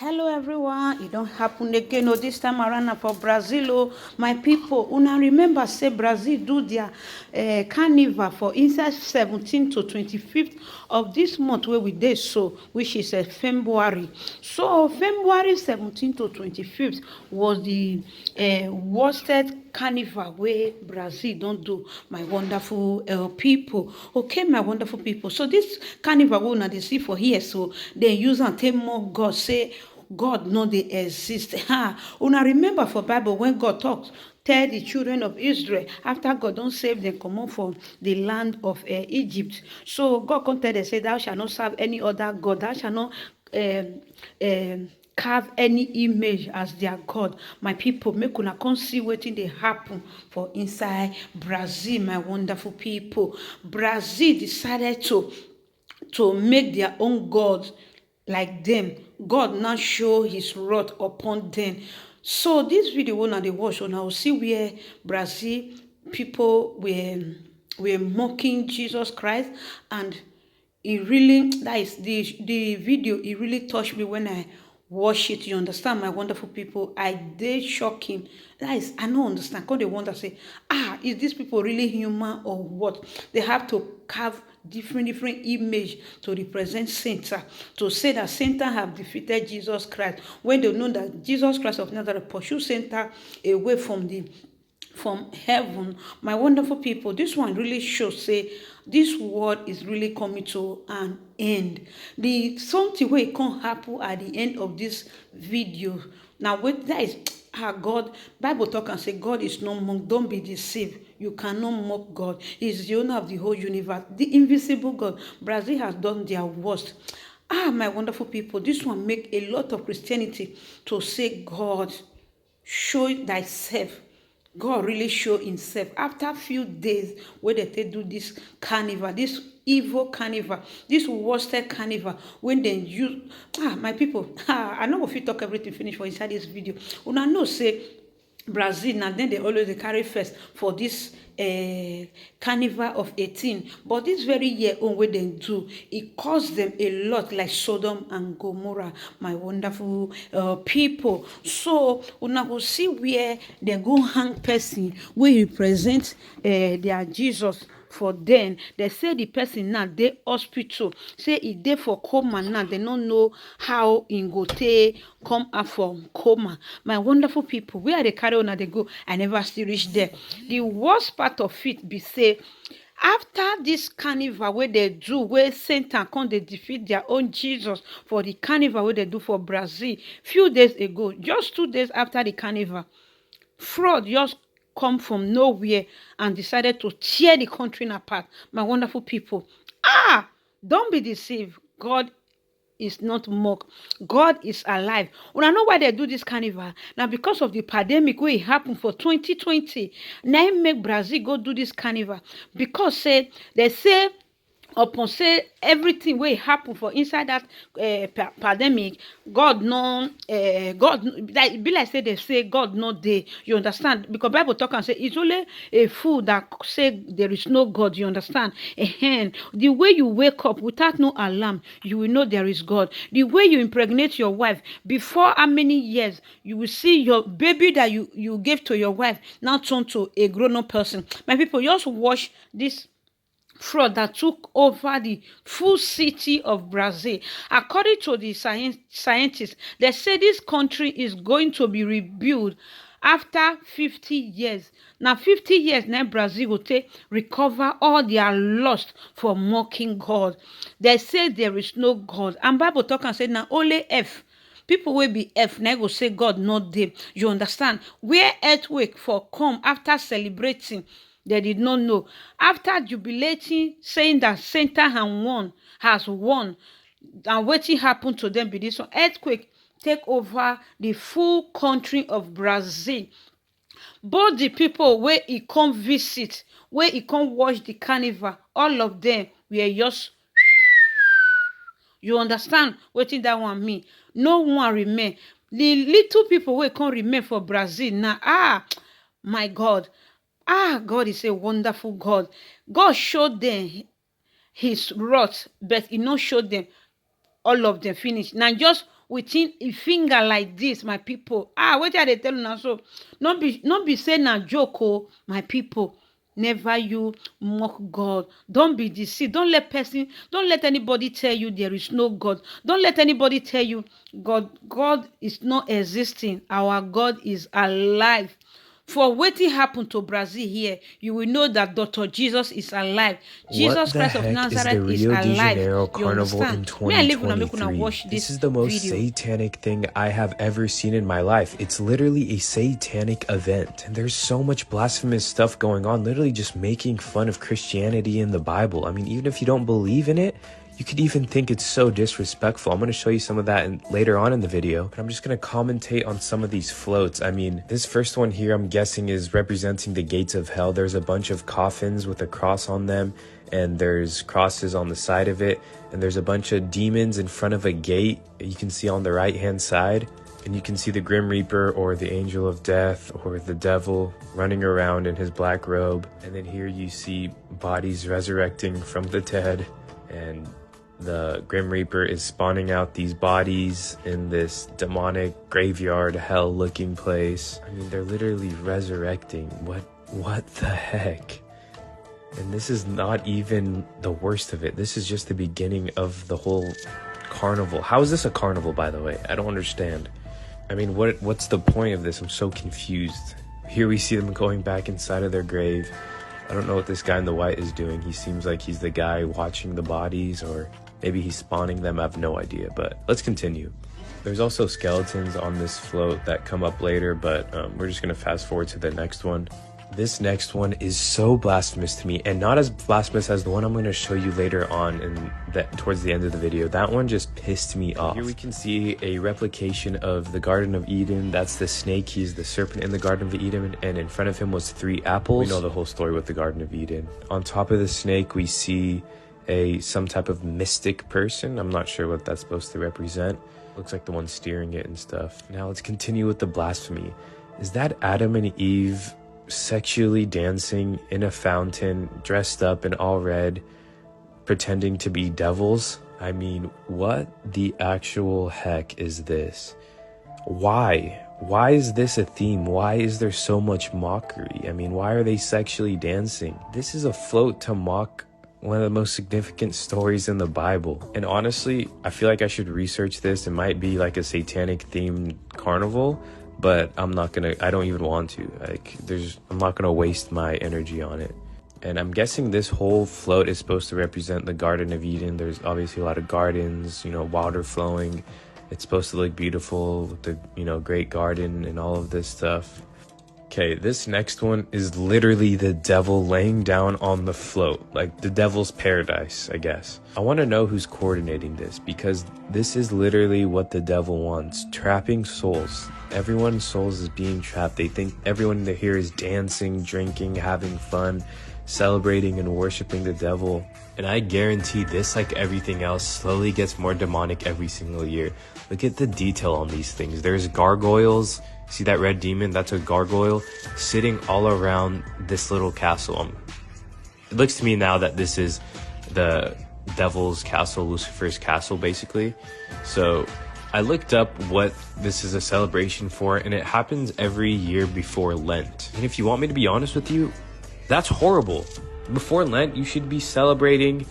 Hello everyone, it don't happen again. Oh, this time around na for Brazil. Oh, my people, una remember say Brazil do their carnival for inside 17th to 25th of this month where we dey so, which is February. So February 17th to 25th was the worsted carnival where Brazil don't do, my wonderful people. Okay, my wonderful people. So this carnival we una dey see for here, so they use and take more God say God no dey exist. Una remember for Bible when God talks tell the children of Israel after God don't save them comot from the land of Egypt. So God come tell them say thou shalt not serve any other God, thou shalt not um, um, carve any image as their God. My people, make una come see wetin dey happen for inside Brazil, my wonderful people. Brazil decided to make their own gods like them. God now show his wrath upon them. So this video wey una dey watch, una will see where Brazil people were mocking Jesus Christ, and it really, that is the video, it really touched me when I watch it. You understand, my wonderful people? I dey shocking. That is, I no understand. Come dey wonder say, is these people really human or what? They have to carve different image to represent Satan, to say that Satan have defeated Jesus Christ, when they know that Jesus Christ of Nazareth pursue Satan away from heaven. My wonderful people, this one really shows say this world is really coming to an end. The something wey can happen at the end of this video. Now wait, that is God. Bible talk and say God is no mock. Don't be deceived. You cannot mock God. He is the owner of the whole universe, the invisible God. Brazil has done their worst. My wonderful people, this one make a lot of Christianity to say, God, show thyself. God really show himself after a few days where they do this carnival, this evil carnival, this worsted carnival, when they use my people, I know if you talk everything finish for inside this video. Una know say Brazil now then they always dey carry first for this carnival of 18, but this very year own wey dem do, it cost them a lot, like Sodom and Gomorrah, my wonderful people. So una go see where they go hang person wey represent their Jesus. For them, they say the person now dey hospital, say e dey for coma now. They don't know how im go take come out from coma. My wonderful people, where they carry on they go, I never still reach there. The worst part of it be say, after this carnival where they do, where Satan come they defeat their own Jesus, for the carnival where they do for Brazil few days ago, just 2 days after the carnival, fraud just come from nowhere and decided to tear the country apart. My wonderful people, don't be deceived. God is not mocked. God is alive. Una know why they do this carnival? Now because of the pandemic wey happen for 2020, now make Brazil go do this carnival, because they say upon say everything wey happen for inside that pandemic, God no God, like be like say they say God no dey. You understand? Because Bible talk and say it's only a fool that say there is no God. You understand? The way you wake up without no alarm, you will know there is God. The way you impregnate your wife, before how many years you will see your baby that you gave to your wife now turn to a grown-up person. My people, just watch this fraud that took over the full city of Brazil. According to the scientists, they say this country is going to be rebuilt after 50 years. Now 50 years now Brazil will take recover all their lost for mocking God. They say there is no God. And Bible talk and say now only F. People will be F, now go say God not them. You understand? Where earthquake for come after celebrating, they did not know. After jubilating, saying that Satan has won, and what happened to them be this one. Earthquake take over the full country of Brazil. Both the people where he come visit, where he come watch the carnival, all of them were just, you understand wetin that one mean? No one remain. The little people wey come remain for Brazil now, my God. God is a wonderful God. God showed them his wrath, but he not showed them all of them finish. Now just within a finger like this, my people. What are they telling now? So not be saying a joke, oh, my people. Never you mock God. Don't be deceived. Don't let anybody tell you there is no God. Don't let anybody tell you God is not existing. Our God is alive. For wetin happen to Brazil here, you will know that Dr. Jesus is alive. What Jesus the Christ of heck is the Nazareth is Rio de alive. Janeiro You Carnival in understand? May I leave una make una 2023? watch This this is the most video. satanic thing I have ever seen in my life. It's literally a satanic event. And there's so much blasphemous stuff going on, literally just making fun of Christianity and the Bible. I mean, even if you don't believe in it, you could even think it's so disrespectful. I'm going to show you some of that later on in the video. But I'm just going to commentate on some of these floats. I mean, this first one here, I'm guessing, is representing the gates of hell. There's a bunch of coffins with a cross on them, and there's crosses on the side of it. And there's a bunch of demons in front of a gate you can see on the right-hand side. And you can see the Grim Reaper or the Angel of Death or the Devil running around in his black robe. And then here you see bodies resurrecting from the dead. And the Grim Reaper is spawning out these bodies in this demonic graveyard hell looking place. I mean, they're literally resurrecting. What the heck? And this is not even the worst of it. This is just the beginning of the whole carnival. How is this a carnival, by the way? I don't understand. I mean, what's the point of this? I'm so confused. Here we see them going back inside of their grave. I don't know what this guy in the white is doing. He seems like he's the guy watching the bodies, or maybe he's spawning them. I have no idea, but let's continue. There's also skeletons on this float that come up later, but we're just gonna fast forward to the next one. This next one is so blasphemous to me, and not as blasphemous as the one I'm going to show you later on towards the end of the video. That one just pissed me off. Here we can see a replication of the Garden of Eden. That's the snake. He's the serpent in the Garden of Eden, and in front of him was 3 apples. We know the whole story with the Garden of Eden. On top of the snake, we see some type of mystic person. I'm not sure what that's supposed to represent. Looks like the one steering it and stuff. Now let's continue with the blasphemy. Is that Adam and Eve sexually dancing in a fountain, dressed up in all red, pretending to be devils? I mean, what the actual heck is this? Why is this a theme? Why is there so much mockery? I mean, why are they sexually dancing? This is a float to mock one of the most significant stories in the Bible. And honestly, I feel like I should research this. It might be like a satanic themed carnival, but I don't even want to. I'm not gonna waste my energy on it. And I'm guessing this whole float is supposed to represent the Garden of Eden. There's obviously a lot of gardens, water flowing. It's supposed to look beautiful with the, great garden and all of this stuff. Okay, this next one is literally the devil laying down on the float, like the devil's paradise, I guess. I want to know who's coordinating this, because this is literally what the devil wants, trapping souls. Everyone's souls is being trapped. They think everyone here is dancing, drinking, having fun, celebrating and worshiping the devil. And I guarantee this, like everything else, slowly gets more demonic every single year. Look at the detail on these things. There's gargoyles. See that red demon? That's a gargoyle sitting all around this little castle. It looks to me now that this is the devil's castle, Lucifer's castle, basically. So I looked up what this is a celebration for, and it happens every year before Lent. And if you want me to be honest with you, that's horrible. Before Lent, you should be celebrating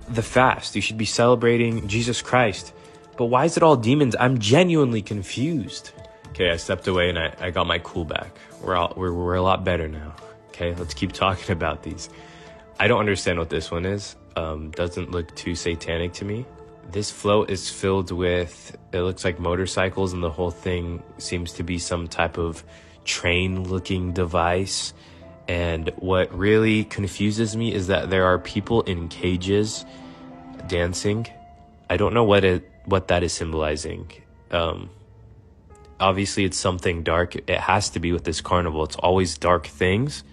the fast. You should be celebrating Jesus Christ. But why is it all demons? I'm genuinely confused. Okay, I stepped away and I got my cool back. We're a lot better now. Okay, let's keep talking about these. I don't understand what this one is. Doesn't look too satanic to me. This float is filled with, it looks like motorcycles, and the whole thing seems to be some type of train-looking device. And what really confuses me is that there are people in cages dancing. I don't know what that is symbolizing. Obviously, it's something dark. It has to be with this carnival. It's always dark things.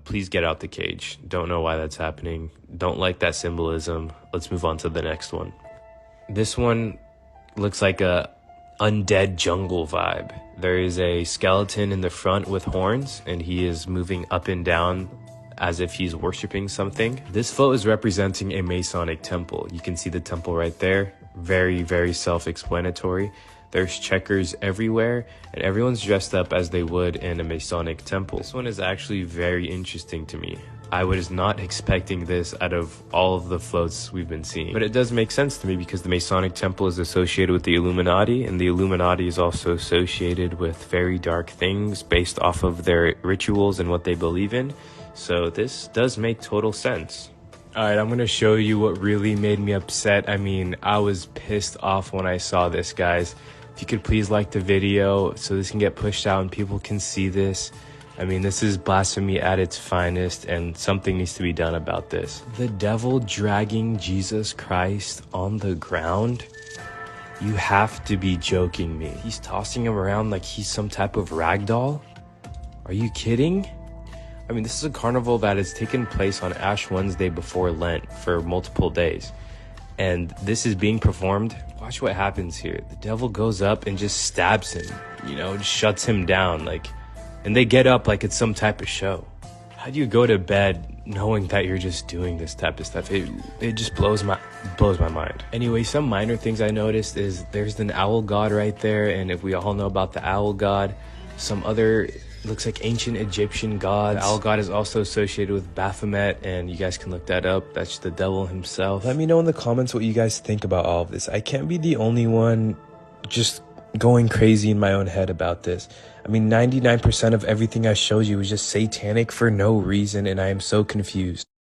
Please get out the cage. Don't know why that's happening. Don't like that symbolism. Let's move on to the next one. This one looks like a undead jungle vibe. There is a skeleton in the front with horns, and he is moving up and down as if he's worshiping something. This float is representing a Masonic temple. You can see the temple right there. Very, very self-explanatory. There's checkers everywhere, and everyone's dressed up as they would in a Masonic temple. This one is actually very interesting to me. I was not expecting this out of all of the floats we've been seeing. But it does make sense to me because the Masonic temple is associated with the Illuminati, and the Illuminati is also associated with very dark things based off of their rituals and what they believe in. So this does make total sense. Alright, I'm gonna show you what really made me upset. I mean, I was pissed off when I saw this, guys. If you could please like the video so this can get pushed out and people can see this. I mean, this is blasphemy at its finest, and something needs to be done about this. The devil dragging Jesus Christ on the ground? You have to be joking me. He's tossing him around like he's some type of rag doll? Are you kidding? I mean, this is a carnival that has taken place on Ash Wednesday before Lent for multiple days. And this is being performed. Watch what happens here. The devil goes up and just stabs him, you know, just shuts him down, like, and they get up like it's some type of show. How do you go to bed knowing that you're just doing this type of stuff? It just blows my mind. Anyway, some minor things I noticed is there's an owl god right there, and if we all know about the owl god, some other looks like ancient Egyptian gods. The owl god is also associated with Baphomet, and you guys can look that up. That's the devil himself. Let me know in the comments what you guys think about all of this. I can't be the only one just going crazy in my own head about this. I mean, 99% of everything I showed you was just satanic for no reason, and I am so confused.